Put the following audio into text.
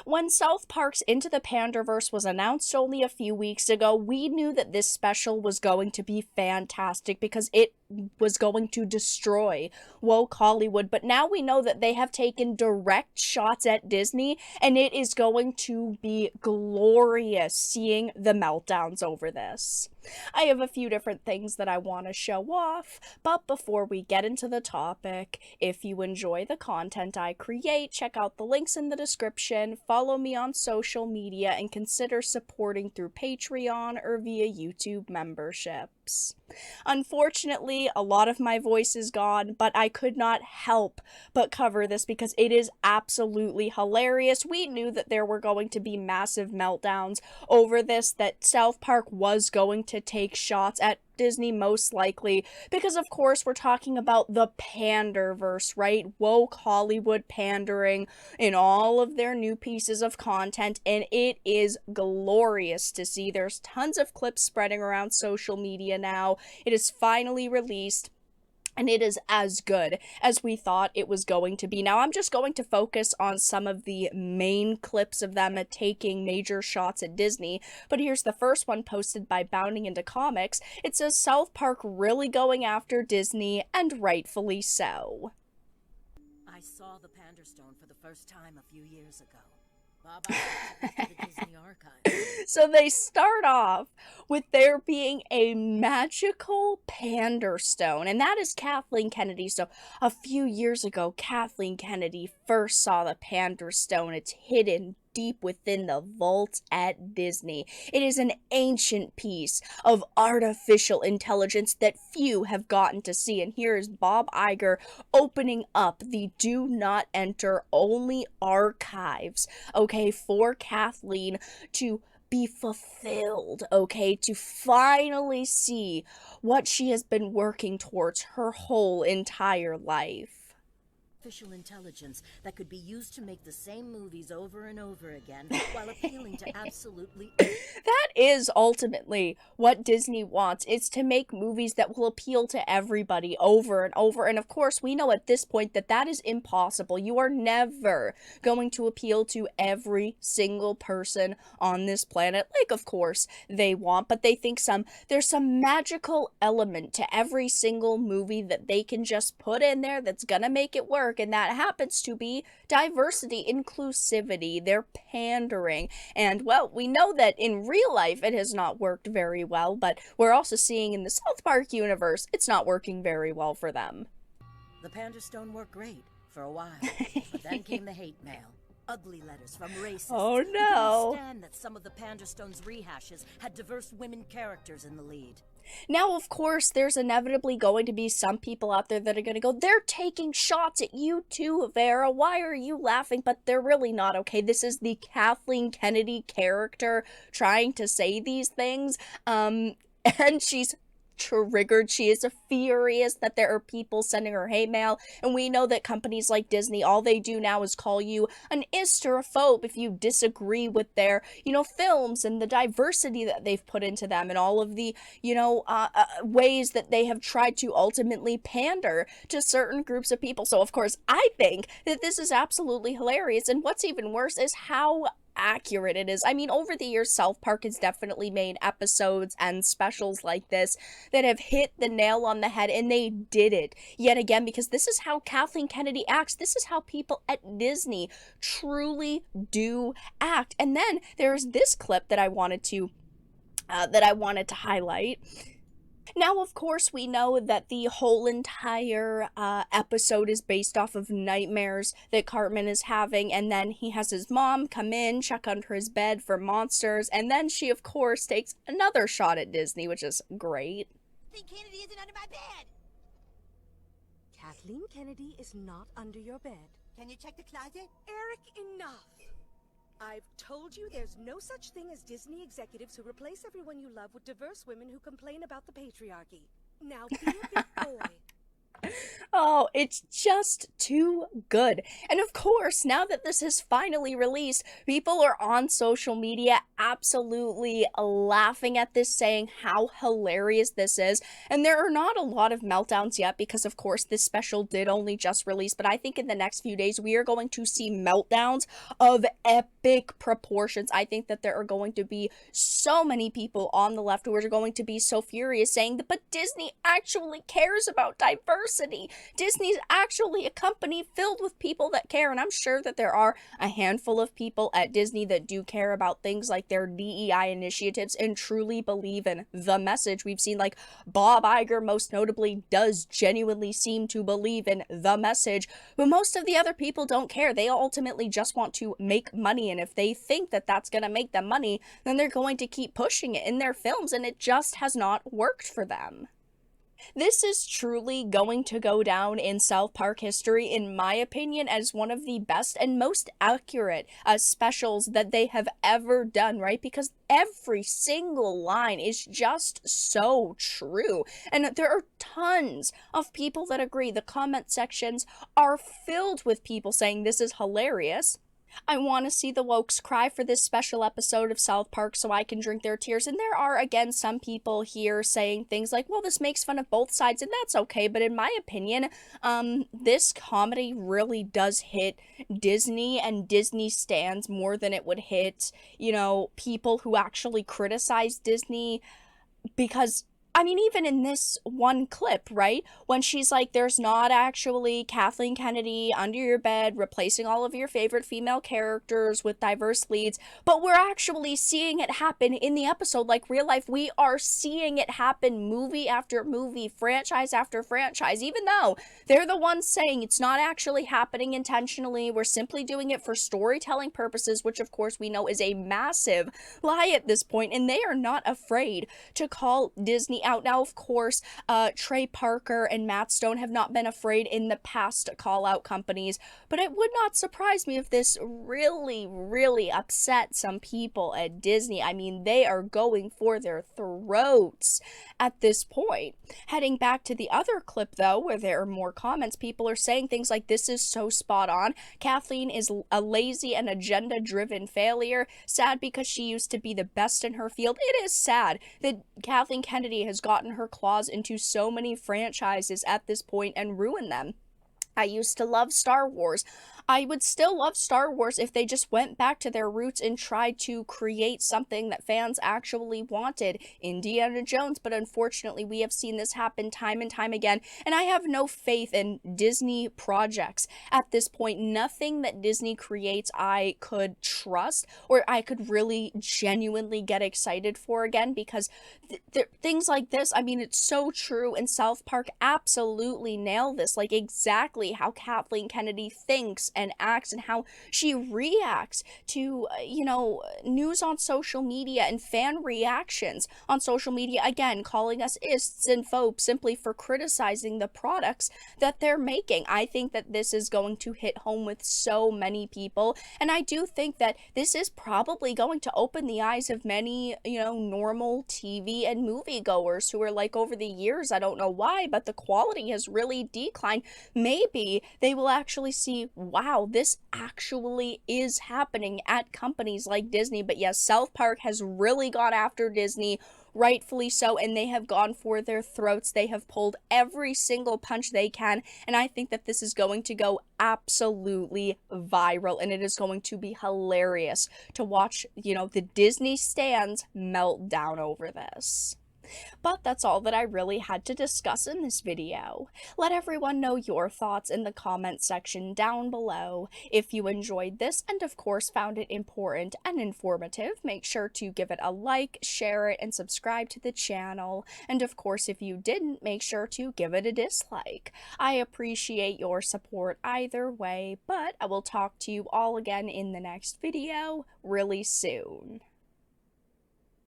When South Park's Into the Panderverse was announced only a few weeks ago, we knew that this special was going to be fantastic because it was going to destroy woke Hollywood, but now we know that they have taken direct shots at Disney, and it is going to be glorious seeing the meltdowns over this. I have a few different things that I want to show off, but before we get into the topic, if you enjoy the content I create, check out the links in the description, follow me on social media, and consider supporting through Patreon or via YouTube memberships. Unfortunately, a lot of my voice is gone, but I could not help but cover this because it is absolutely hilarious. We knew that there were going to be massive meltdowns over this, that South Park was going to take shots at Disney most likely, because of course we're talking about the Panderverse, right? Woke Hollywood pandering in all of their new pieces of content, and it is glorious to see. There's tons of clips spreading around social media now. It is finally released, and it is as good as we thought it was going to be. Now, I'm just going to focus on some of the main clips of them taking major shots at Disney, but here's the first one posted by Bounding Into Comics. It says, South Park really going after Disney, and rightfully so. I saw the Panderstone for the first time a few years ago. Bob, I took it to the Disney archive. So they start off with there being a magical Panderstone, and that is Kathleen Kennedy. So a few years ago, Kathleen Kennedy first saw the Panderstone. It's hidden deep within the vaults at Disney. It is an ancient piece of artificial intelligence that few have gotten to see. And here is Bob Iger opening up the do not enter only archives, okay, for Kathleen to be fulfilled, okay, to finally see what she has been working towards her whole entire life. Artificial intelligence that could be used to make the same movies over and over again while appealing to absolutely... That is ultimately what Disney wants, is to make movies that will appeal to everybody over and over. And of course, we know at this point that that is impossible. You are never going to appeal to every single person on this planet, like of course they want, but they think there's some magical element to every single movie that they can just put in there that's gonna make it work. And that happens to be diversity, inclusivity. They're pandering. And, well, we know that in real life it has not worked very well, but we're also seeing in the South Park universe it's not working very well for them. The Panderstone worked great for a while, but then came the hate mail. Ugly letters from racists. Oh, no. Who couldn't stand that some of the Panderstone's rehashes had diverse women characters in the lead. Now, of course, there's inevitably going to be some people out there that are going to go, they're taking shots at you too, Vara. Why are you laughing? But they're really not, okay? This is the Kathleen Kennedy character trying to say these things. And she's triggered. She is furious that there are people sending her hate mail, and we know that companies like Disney, all they do now is call you an isterophobe if you disagree with their, films and the diversity that they've put into them and all of the, ways that they have tried to ultimately pander to certain groups of people. So of course, I think that this is absolutely hilarious, and what's even worse is how accurate it is. I mean, over the years, South Park has definitely made episodes and specials like this that have hit the nail on the head, and they did it yet again because this is how Kathleen Kennedy acts. This is how people at Disney truly do act. And then there's this clip that I wanted to highlight. Now, of course, we know that the whole entire episode is based off of nightmares that Cartman is having, and then he has his mom come in, check under his bed for monsters, and then she, of course, takes another shot at Disney, which is great. Kathleen Kennedy isn't under my bed! Kathleen Kennedy is not under your bed. Can you check the closet? Eric, enough! I've told you there's no such thing as Disney executives who replace everyone you love with diverse women who complain about the patriarchy. Now be a big boy. Oh, it's just too good. And of course, now that this is finally released, people are on social media absolutely laughing at this, saying how hilarious this is. And there are not a lot of meltdowns yet because, of course, this special did only just release. But I think in the next few days, we are going to see meltdowns of epic proportions. I think that there are going to be so many people on the left who are going to be so furious, saying that, but Disney actually cares about diversity. Disney's actually a company filled with people that care, and I'm sure that there are a handful of people at Disney that do care about things like their DEI initiatives and truly believe in the message. We've seen, like, Bob Iger most notably does genuinely seem to believe in the message, but most of the other people don't care. They ultimately just want to make money, and if they think that that's going to make them money, then they're going to keep pushing it in their films, and it just has not worked for them. This is truly going to go down in South Park history, in my opinion, as one of the best and most accurate specials that they have ever done, right? Because every single line is just so true. And there are tons of people that agree. The comment sections are filled with people saying this is hilarious. I want to see the wokes cry for this special episode of South Park so I can drink their tears. And there are, again, some people here saying things like, well, this makes fun of both sides, and that's okay. But in my opinion, this comedy really does hit Disney and Disney stans more than it would hit, you know, people who actually criticize Disney. Because I mean, even in this one clip, right? When she's like, there's not actually Kathleen Kennedy under your bed replacing all of your favorite female characters with diverse leads, but we're actually seeing it happen in the episode. Like real life, we are seeing it happen movie after movie, franchise after franchise, even though they're the ones saying it's not actually happening intentionally. We're simply doing it for storytelling purposes, which of course we know is a massive lie at this point, and they are not afraid to call Disney out. Now, of course, Trey Parker and Matt Stone have not been afraid in the past to call out companies, but it would not surprise me if this really, really upset some people at Disney. I mean, they are going for their throats at this point. Heading back to the other clip, though, where there are more comments, people are saying things like, this is so spot on. Kathleen is a lazy and agenda-driven failure. Sad because she used to be the best in her field. It is sad that Kathleen Kennedy has gotten her claws into so many franchises at this point and ruined them. I used to love Star Wars. I would still love Star Wars if they just went back to their roots and tried to create something that fans actually wanted. Indiana Jones, but unfortunately we have seen this happen time and time again, and I have no faith in Disney projects at this point. Nothing that Disney creates I could trust or I could really genuinely get excited for again, because things like this, I mean, it's so true, and South Park absolutely nailed this, like exactly how Kathleen Kennedy thinks and acts and how she reacts to, you know, news on social media and fan reactions on social media, again, calling us ists and phobes simply for criticizing the products that they're making. I think that this is going to hit home with so many people, and I do think that this is probably going to open the eyes of many, you know, normal TV and movie goers who are like, over the years, I don't know why, but the quality has really declined. Maybe they will actually see, wow, this actually is happening at companies like Disney. But yes, South Park has really gone after Disney, rightfully so, and they have gone for their throats. They have pulled every single punch they can, and I think that this is going to go absolutely viral, and it is going to be hilarious to watch, you know, the Disney stans melt down over this. But that's all that I really had to discuss in this video. Let everyone know your thoughts in the comment section down below. If you enjoyed this and of course found it important and informative, make sure to give it a like, share it, and subscribe to the channel. And of course, if you didn't, make sure to give it a dislike. I appreciate your support either way, but I will talk to you all again in the next video really soon.